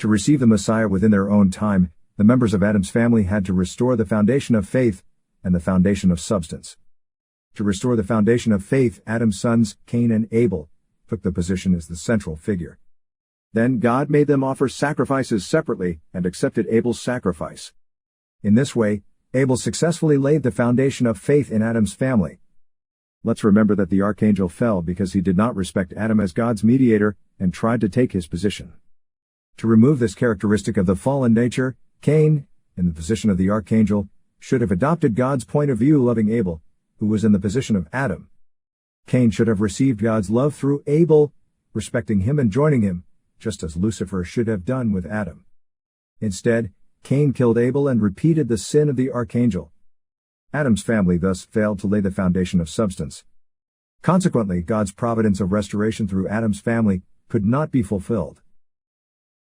To receive the Messiah within their own time, the members of Adam's family had to restore the foundation of faith and the foundation of substance. To restore the foundation of faith, Adam's sons, Cain and Abel, took the position as the central figure. Then God made them offer sacrifices separately and accepted Abel's sacrifice. In this way, Abel successfully laid the foundation of faith in Adam's family. Let's remember that the Archangel fell because he did not respect Adam as God's mediator and tried to take his position. To remove this characteristic of the fallen nature, Cain, in the position of the Archangel, should have adopted God's point of view, loving Abel, who was in the position of Adam. Cain should have received God's love through Abel, respecting him and joining him, just as Lucifer should have done with Adam. Instead, Cain killed Abel and repeated the sin of the Archangel. Adam's family thus failed to lay the foundation of substance. Consequently, God's providence of restoration through Adam's family could not be fulfilled.